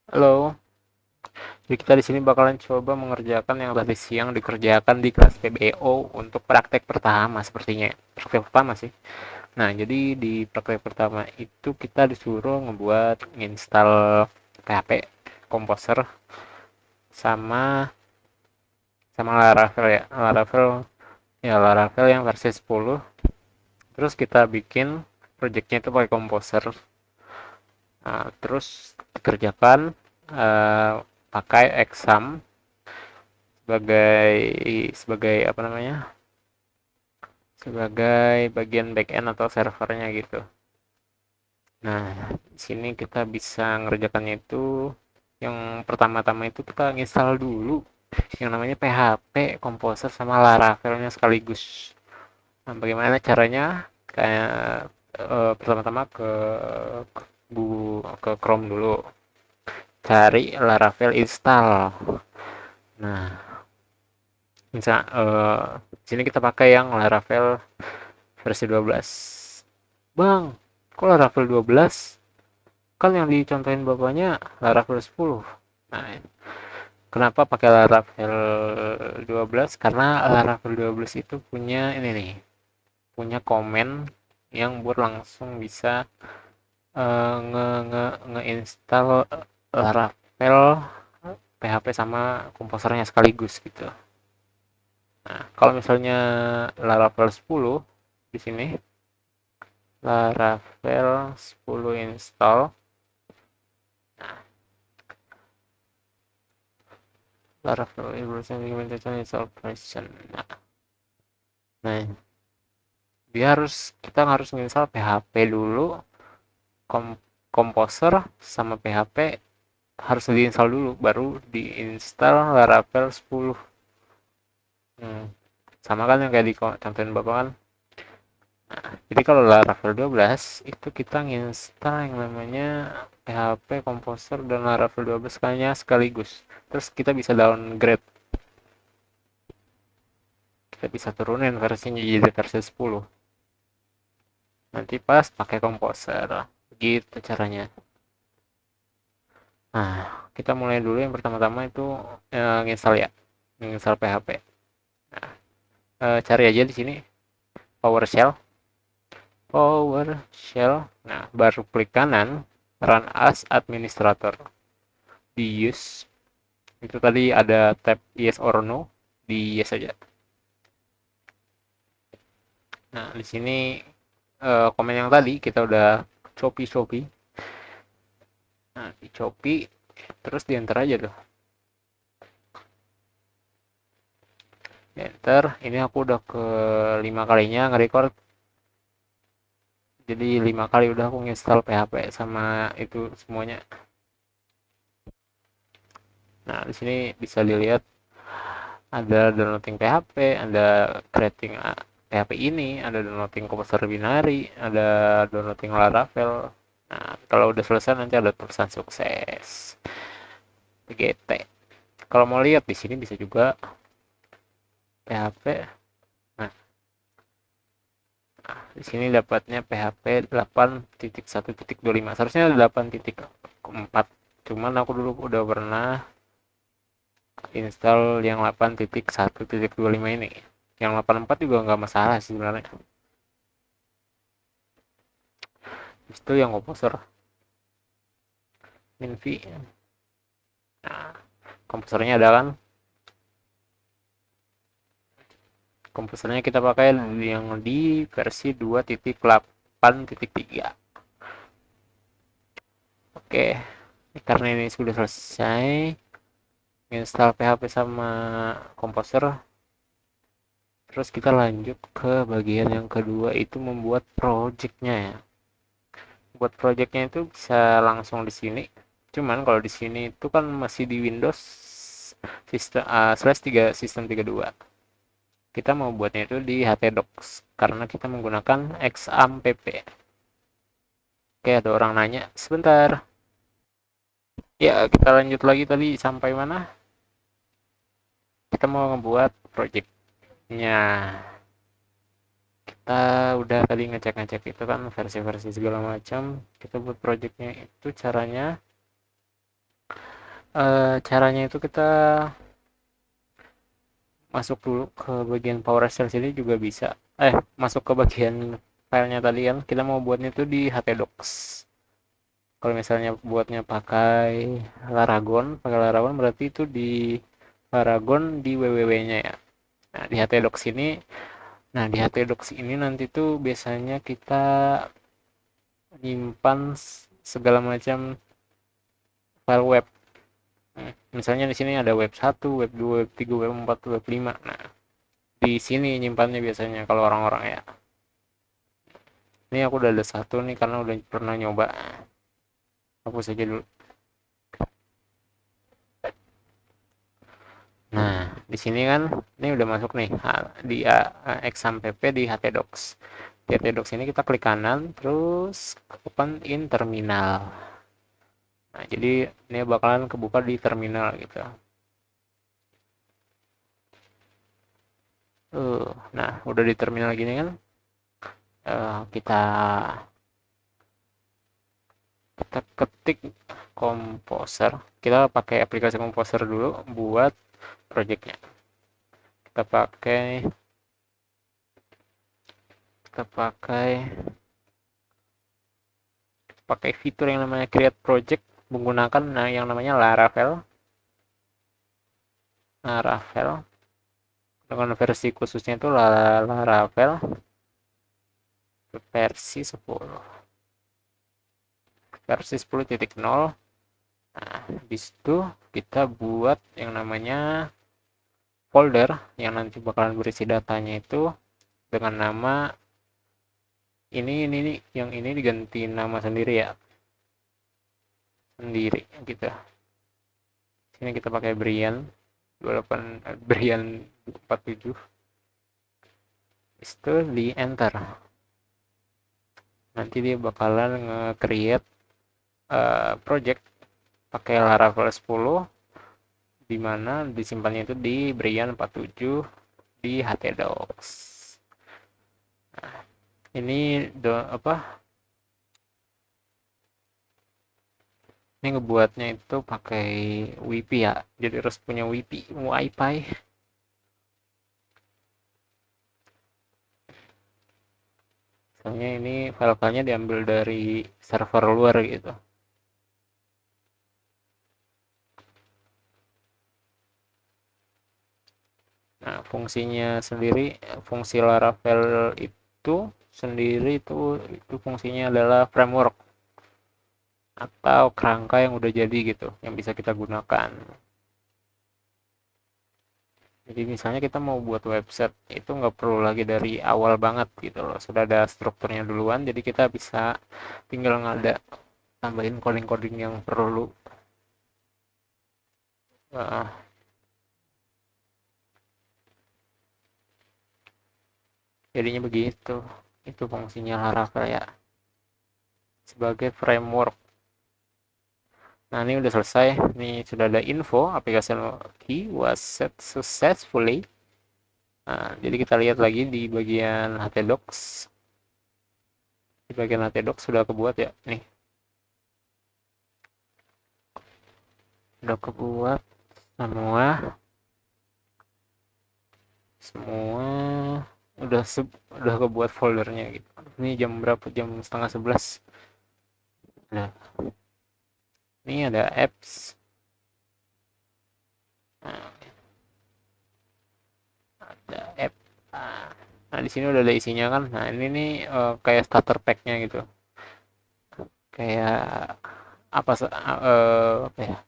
Halo, jadi kita di sini bakalan coba mengerjakan yang tadi siang dikerjakan di kelas PBO untuk praktek pertama sepertinya. Praktek pertama sih. Nah, jadi di praktek pertama itu kita disuruh ngebuat install PHP, Composer sama sama Laravel ya. Laravel yang versi 10. Terus kita bikin projectnya itu pakai Composer. Nah, terus dikerjakan pakai exam sebagai sebagai apa namanya, sebagai bagian backend atau servernya gitu. Nah, di sini kita bisa ngerjakannya itu yang pertama-tama itu kita install dulu yang namanya PHP, Composer sama Laravelnya sekaligus. Nah, bagaimana caranya? Kayak pertama-tama ke Chrome dulu, cari Laravel install. Nah, misal di sini kita pakai yang Laravel versi 12. Bang, kok Laravel 12? Kan yang dicontohin bapaknya Laravel 10. Nah, kenapa pakai Laravel 12? Karena Laravel 12 itu punya ini nih, punya komen yang buat langsung bisa nge-install Laravel PHP sama komposernya sekaligus gitu. Nah, kalau misalnya Laravel 10 di sini Laravel 10 install. Laravel implementation install version. Nah, dia kita harus install PHP dulu, kom Composer sama PHP harus diinstal dulu, baru diinstal Laravel 10. Hmm, sama kan yang kayak di contohin Bapak kan. Jadi kalau Laravel 12 itu kita nginstal yang namanya PHP Composer dan Laravel 12 kayaknya sekaligus. Terus kita bisa downgrade. Kita bisa turunin versinya jadi versi 10. Nanti pas pakai Composer. Gitu caranya. Nah, kita mulai dulu yang pertama-tama itu nginstal ya. Nginstal PHP. Nah, cari aja di sini PowerShell. PowerShell. Nah, baru klik kanan Run as Administrator. Di use. Itu tadi ada tab yes or no. Di yes aja. Nah, di sini komen yang tadi kita udah copy. Nah, di copy terus di enter aja tuh. Enter. Ini aku udah ke 5 kalinya nge-record. Jadi 5 kali udah aku install PHP sama itu semuanya. Nah, di sini bisa dilihat ada downloading PHP, ada creating PHP ini, ada downloading Composer Binary, ada downloading Laravel. Nah, kalau udah selesai nanti ada tulisan sukses. PGT. Kalau mau lihat di sini bisa juga PHP. Nah, di sini dapatnya PHP 8.1.25. Seharusnya 8.4. Cuman aku dulu udah pernah install yang 8.1.25 ini. Yang 84 juga nggak masalah sih sebenarnya. Itu yang komposer Minvi. Nah, komposernya ada kan? Komposernya kita pakai yang di versi 2.8.3. Oke, karena ini sudah selesai install PHP sama komposer, terus kita lanjut ke bagian yang kedua, itu membuat projectnya ya. Buat projectnya itu bisa langsung di sini. Cuman kalau di sini itu kan masih di Windows sistem /3 sistem 32. Kita mau buatnya itu di htdocs karena kita menggunakan XAMPP. Oke, ada orang nanya. Sebentar. Ya, kita lanjut lagi tadi sampai mana? Kita mau ngebuat projectnya. Kita udah tadi ngecek-ngecek itu kan versi-versi segala macam. Kita buat projectnya itu caranya Caranya itu kita masuk dulu ke bagian PowerShell sini juga bisa. Masuk ke bagian filenya tadi kan. Kita mau buatnya itu di htdocs. Kalau misalnya buatnya pakai Laragon berarti itu di Laragon di www-nya ya. Nah, di htdocs ini, di htdocs ini nanti tuh biasanya kita nyimpan segala macam file web. Misalnya di sini ada web 1, web 2, web 3, web 4, web 5. Nah, di sini nyimpannya biasanya kalau orang-orang ya. Ini aku udah ada satu nih karena udah pernah nyoba. Hapus saja dulu. Nah, di sini kan ini udah masuk nih di exam pp di htdocs. Di htdocs ini kita klik kanan terus open in terminal. Nah, jadi ini bakalan kebuka di terminal gitu. Nah, udah di terminal gini kan, kita ketik Composer. Kita pakai aplikasi Composer dulu buat projectnya. Kita pakai kita pakai pakai fitur yang namanya create project menggunakan yang namanya Laravel dengan versi khususnya itu Laravel versi 10.0. Nah, di situ kita buat yang namanya folder yang nanti bakalan berisi datanya itu dengan nama ini yang ini diganti nama sendiri ya, sendiri gitu. Sini kita pakai Brian 28 Brian 47. Itu di enter. Nanti dia bakalan nge-create project pakai Laravel 10 di mana disimpannya itu di Brian 47 di htdocs. Nah, ini ini ngebuatnya itu pakai WiFi ya, jadi harus punya WiFi. Soalnya ini file-filenya diambil dari server luar gitu. Nah, fungsi Laravel itu sendiri itu fungsinya adalah framework atau kerangka yang udah jadi gitu, yang bisa kita gunakan. Jadi misalnya kita mau buat website itu nggak perlu lagi dari awal banget gitu loh, sudah ada strukturnya duluan, jadi kita bisa tinggal tambahin coding-coding yang perlu. Jadinya begitu. Itu fungsinya Laravel ya, sebagai framework. Nah, ini udah selesai. Ini sudah ada info application key was set successfully. Nah, jadi kita lihat lagi di bagian htdocs. Di bagian htdocs sudah kebuat ya. Nih. Sudah kebuat semua. Semua udah kebuat foldernya gitu. Ini jam berapa? Jam setengah 11. Nah, ini ada apps. Nah, ada app. Nah, di sini udah ada isinya kan. Nah, ini nih kayak starter pack-nya gitu. Kayak apa ya?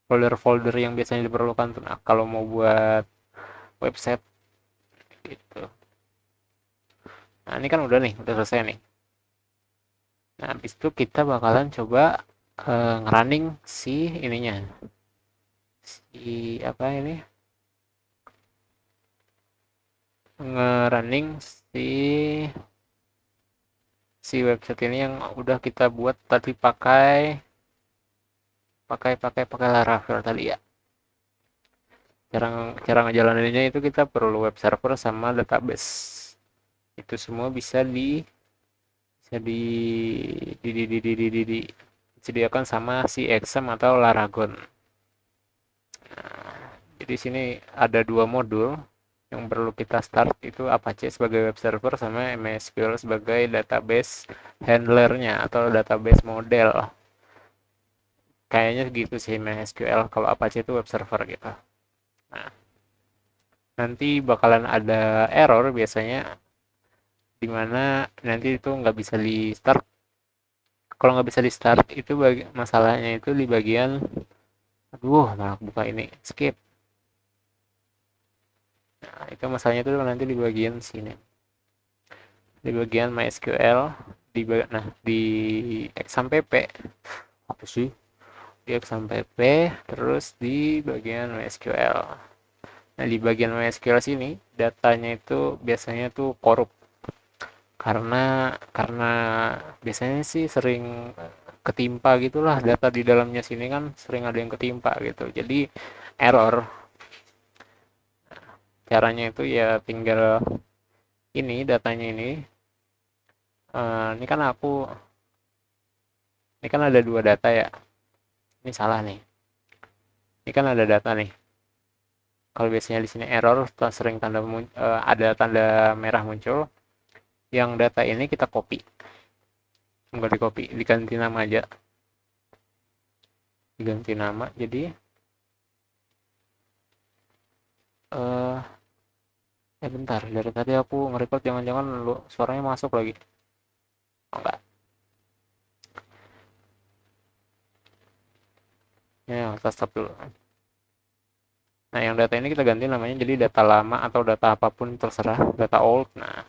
Folder-folder yang biasanya diperlukan tuh. Nah, kalau mau buat website gitu. Nah, ini kan udah nih, udah selesai nih. Nah, habis itu kita bakalan coba ngerunning si ininya. Si apa ini? Ngerunning si website ini yang udah kita buat tadi pakai Laravel tadi ya. Cara ngejalaninnya itu kita perlu web server sama database. Itu semua bisa disediakan sama si Exam atau Laragon. Jadi sini ada dua modul yang perlu kita start, itu Apache sebagai web server sama MySQL sebagai database handlernya atau database model. Kayaknya gitu sih MySQL, kalau Apache itu web server gitu. Nah, nanti bakalan ada error biasanya, dimana nanti itu nggak bisa di start. Kalau nggak bisa di start itu masalahnya itu di bagian, aduh malah buka ini, skip. Nah, itu masalahnya itu nanti di bagian sini, di bagian MySQL, di XAMPP, apa sih, di XAMPP, terus di bagian MySQL. Nah, di bagian MySQL sini datanya itu biasanya tuh korup, karena biasanya sih sering ketimpa gitulah, data di dalamnya sini kan sering ada yang ketimpa gitu, jadi error. Caranya itu ya tinggal ini, datanya ini kan ini kan ada dua data ya, ini salah nih, ini kan ada data nih. Kalau biasanya di sini error sering ada tanda merah muncul, yang data ini kita copy, enggak di copy, diganti nama aja, diganti nama. Jadi eh bentar, dari tadi aku nge-record, jangan-jangan lu suaranya masuk lagi. Oh, enggak. Ya, kita stop dulu. Nah, yang data ini kita ganti namanya jadi data lama atau data apapun terserah, data old. Nah,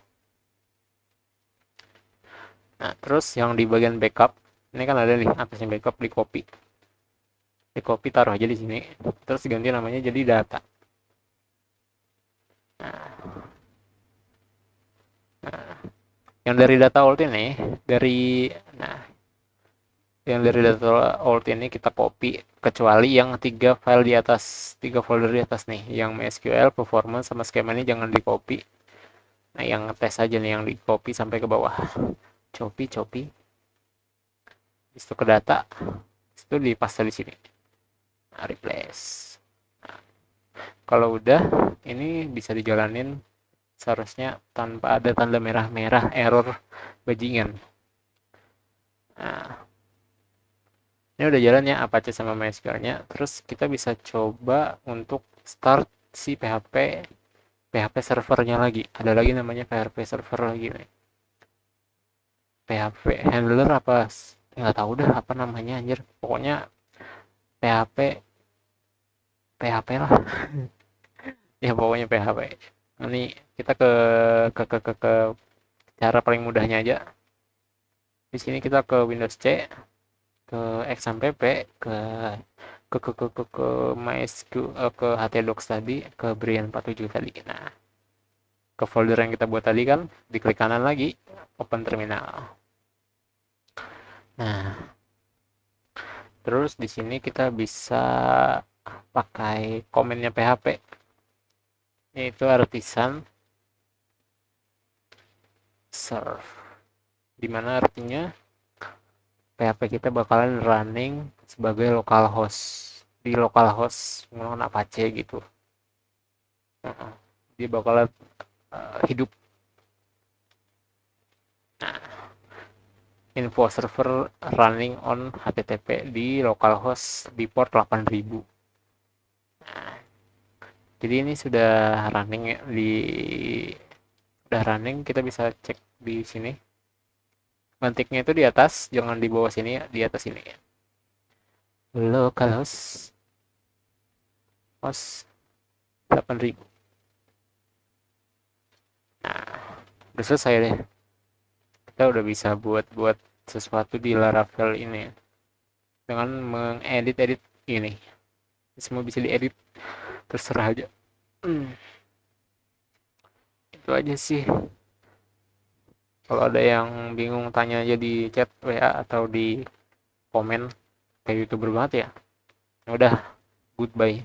terus yang di bagian backup, ini kan ada nih atasnya backup, di copy. Di copy taruh aja di sini. Terus ganti namanya jadi data. Nah, yang dari data old ini, dari nah, yang dari data old ini kita copy, kecuali yang tiga folder di atas nih, yang MySQL, performance sama skema ini jangan di copy. Nah, yang tes aja nih yang di copy sampai ke bawah. Copy, itu ke data, itu di paste di sini. Nah, replace. Nah, kalau udah, ini bisa dijalanin seharusnya tanpa ada tanda merah-merah error bajingan. Nah, ini udah jalan ya Apache sama MySQL-nya. Terus kita bisa coba untuk start si PHP servernya lagi. Ada lagi namanya PHP server lagi nih. PHP handler apa? Nggak tahu dah apa namanya anjir. Pokoknya PHP PHP lah. Ya pokoknya PHP. Ini kita ke cara paling mudahnya aja. Di sini kita ke Windows C, ke XAMPP, ke MySQL, ke htdocs tadi, ke Brian47 tadi. Nah, ke folder yang kita buat tadi kan, diklik kanan lagi, open terminal. Nah, terus di sini kita bisa pakai komennya PHP, yaitu artisan serve, dimana artinya PHP kita bakalan running sebagai localhost, di localhost menggunakan Apache gitu. Dia bakalan hidup. Nah, info server running on HTTP di localhost di port 8000. Nah, jadi ini sudah running ya, udah running, kita bisa cek di sini. Mantiknya itu di atas, jangan di bawah sini ya, di atas sini ya. Localhost host 8000. Nah, udah selesai deh. Kita udah bisa buat sesuatu di Laravel ini dengan mengedit ini. Semua bisa diedit, terserah aja. Itu aja sih. Kalau ada yang bingung, tanya aja di chat WA atau di komen, kayak YouTuber banget ya. Udah, goodbye.